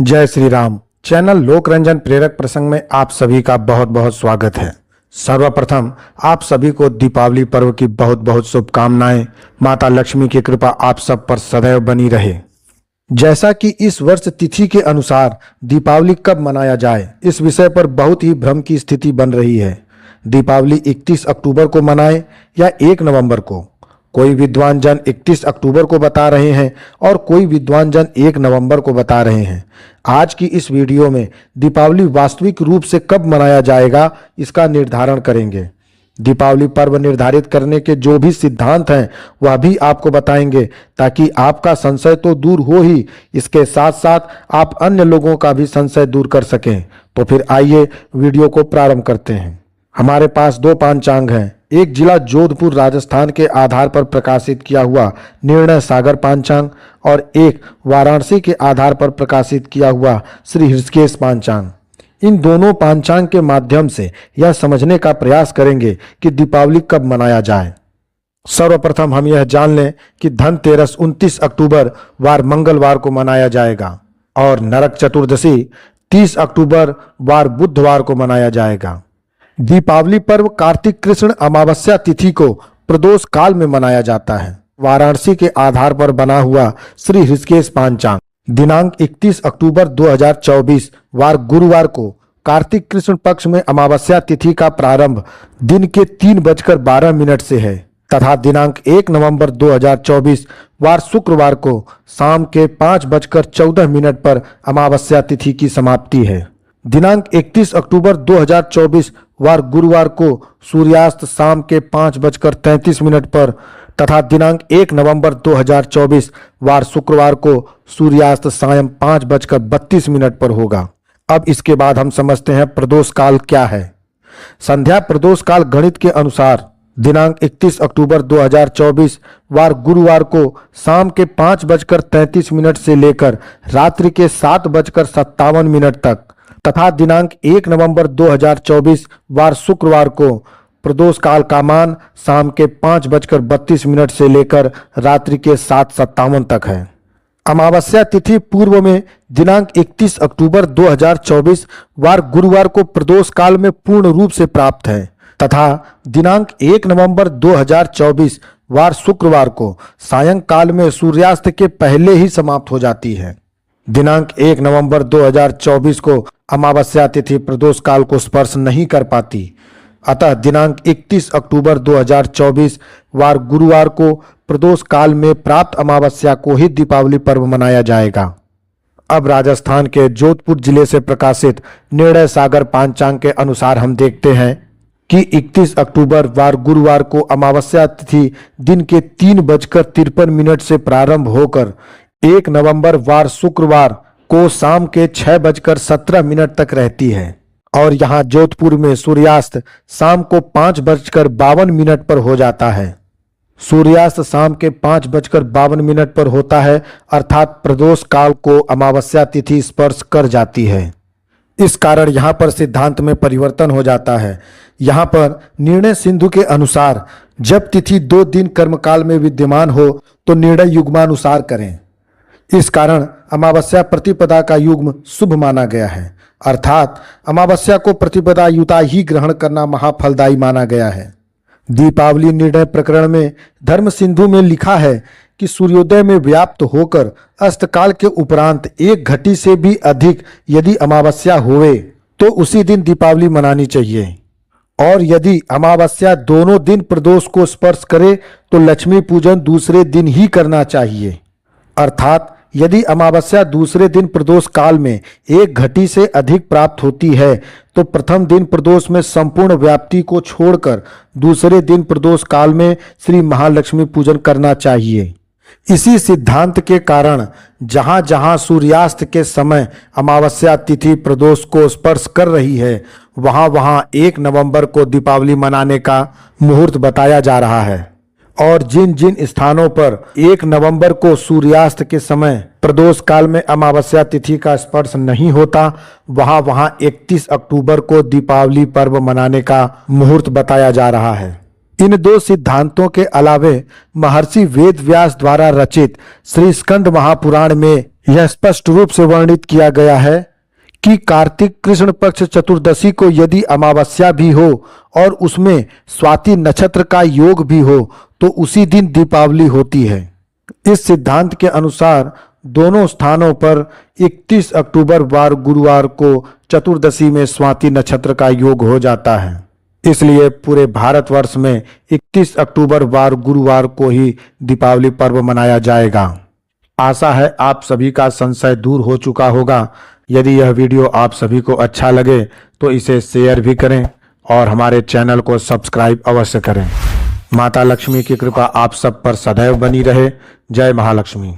जय श्री राम। चैनल लोक रंजन प्रेरक प्रसंग में आप सभी का बहुत बहुत स्वागत है। सर्वप्रथम आप सभी को दीपावली पर्व की बहुत बहुत शुभकामनाएं। माता लक्ष्मी की कृपा आप सब पर सदैव बनी रहे। जैसा कि इस वर्ष तिथि के अनुसार दीपावली कब मनाया जाए, इस विषय पर बहुत ही भ्रम की स्थिति बन रही है। दीपावली 31 अक्टूबर को मनाएं या 1 नवंबर को। कोई विद्वान जन 31 अक्टूबर को बता रहे हैं और कोई विद्वान जन 1 नवंबर को बता रहे हैं। आज की इस वीडियो में दीपावली वास्तविक रूप से कब मनाया जाएगा, इसका निर्धारण करेंगे। दीपावली पर्व निर्धारित करने के जो भी सिद्धांत हैं वह भी आपको बताएंगे, ताकि आपका संशय तो दूर हो ही, इसके साथ साथ आप अन्य लोगों का भी संशय दूर कर सकें। तो फिर आइए वीडियो को प्रारंभ करते हैं। हमारे पास 2 पांचांग हैं। एक जिला जोधपुर राजस्थान के आधार पर प्रकाशित किया हुआ निर्णय सागर पांचांग और एक वाराणसी के आधार पर प्रकाशित किया हुआ श्री ऋषिकेश पांचांग। इन दोनों पांचांग के माध्यम से यह समझने का प्रयास करेंगे कि दीपावली कब मनाया जाए। सर्वप्रथम हम यह जान लें कि धनतेरस 29 अक्टूबर वार मंगलवार को मनाया जाएगा और नरक चतुर्दशी 30 अक्टूबर वार बुधवार को मनाया जाएगा। दीपावली पर्व कार्तिक कृष्ण अमावस्या तिथि को प्रदोष काल में मनाया जाता है। वाराणसी के आधार पर बना हुआ श्री ऋषिकेश पांचांग दिनांक 31 अक्टूबर 2024 वार गुरुवार को कार्तिक कृष्ण पक्ष में अमावस्या तिथि का प्रारंभ दिन के 3:12 से है तथा दिनांक 1 नवंबर 2024 वार शुक्रवार को शाम के 5:14 पर अमावस्या तिथि की समाप्ति है। दिनांक 31 अक्टूबर 2024 वार गुरुवार को सूर्यास्त शाम के 5:33 पर तथा दिनांक 1 नवंबर 2024 वार शुक्रवार को सूर्यास्त सायं 5:32 पर होगा। अब इसके बाद हम समझते हैं प्रदोष काल क्या है। संध्या प्रदोष काल गणित के अनुसार दिनांक 31 अक्टूबर 2024 वार गुरुवार को शाम के 5:33 से लेकर रात्रि के 7:57 तक तथा दिनांक 1 नवंबर 2024 वार शुक्रवार को प्रदोष काल का मान शाम के 5:32 से लेकर रात्रि के 7:57 तक है। अमावस्या तिथि पूर्व में दिनांक 31 अक्टूबर 2024 वार गुरुवार को प्रदोष काल में पूर्ण रूप से प्राप्त है तथा दिनांक 1 नवंबर 2024 वार शुक्रवार को सायंकाल में सूर्यास्त के पहले ही समाप्त हो जाती है। दिनांक 1 नवंबर 2024 को अमावस्या तिथि प्रदोष काल को स्पर्श नहीं कर पाती, अतः दिनांक 31 अक्टूबर 2024 वार गुरुवार को प्रदोष काल में प्राप्त अमावस्या को ही दीपावली पर्व मनाया जाएगा। अब राजस्थान के जोधपुर जिले से प्रकाशित निर्णय सागर पांचांग के अनुसार हम देखते हैं कि 31 अक्टूबर वार गुरुवार को अमावस्या तिथि दिन के 3:53 से प्रारंभ होकर 1 नवंबर वार शुक्रवार को शाम के 6:17 तक रहती है और यहाँ जोधपुर में सूर्यास्त शाम को 5:52 पर हो जाता है। सूर्यास्त शाम के 5:52 पर होता है, अर्थात प्रदोष काल को अमावस्या तिथि स्पर्श कर जाती है। इस कारण यहाँ पर सिद्धांत में परिवर्तन हो जाता है। यहाँ पर निर्णय सिंधु के अनुसार जब तिथि 2 दिन कर्मकाल में विद्यमान हो तो निर्णय युग्मानुसार करें। इस कारण अमावस्या प्रतिपदा का युग्म शुभ माना गया है, अर्थात अमावस्या को प्रतिपदा युता ही ग्रहण करना महाफलदायी माना गया है। दीपावली निर्णय प्रकरण में धर्म सिंधु में लिखा है कि सूर्योदय में व्याप्त होकर अस्तकाल के उपरांत 1 घटी से भी अधिक यदि अमावस्या होवे तो उसी दिन दीपावली मनानी चाहिए, और यदि अमावस्या दोनों दिन प्रदोष को स्पर्श करे तो लक्ष्मी पूजन दूसरे दिन ही करना चाहिए। अर्थात यदि अमावस्या दूसरे दिन प्रदोष काल में 1 घटी से अधिक प्राप्त होती है तो प्रथम दिन प्रदोष में संपूर्ण व्याप्ति को छोड़कर दूसरे दिन प्रदोष काल में श्री महालक्ष्मी पूजन करना चाहिए। इसी सिद्धांत के कारण जहां जहां सूर्यास्त के समय अमावस्या तिथि प्रदोष को स्पर्श कर रही है वहां वहां 1 नवंबर को दीपावली मनाने का मुहूर्त बताया जा रहा है, और जिन जिन स्थानों पर 1 नवंबर को सूर्यास्त के समय प्रदोष काल में अमावस्या तिथि का स्पर्श नहीं होता वहां वहां 31 अक्टूबर को दीपावली पर्व मनाने का मुहूर्त बताया जा रहा है। इन दो सिद्धांतों के अलावे महर्षि वेद व्यास द्वारा रचित श्री स्कंद महापुराण में यह स्पष्ट रूप से वर्णित किया गया है कि कार्तिक कृष्ण पक्ष चतुर्दशी को यदि अमावस्या भी हो और उसमें स्वाति नक्षत्र का योग भी हो तो उसी दिन दीपावली होती है। इस सिद्धांत के अनुसार दोनों स्थानों पर 31 अक्टूबर वार गुरुवार को चतुर्दशी में स्वाति नक्षत्र का योग हो जाता है। इसलिए पूरे भारतवर्ष में 31 अक्टूबर वार गुरुवार को ही दीपावली पर्व मनाया जाएगा। आशा है आप सभी का संशय दूर हो चुका होगा। यदि यह वीडियो आप सभी को अच्छा लगे तो इसे शेयर भी करें और हमारे चैनल को सब्सक्राइब अवश्य करें। माता लक्ष्मी की कृपा आप सब पर सदैव बनी रहे। जय महालक्ष्मी।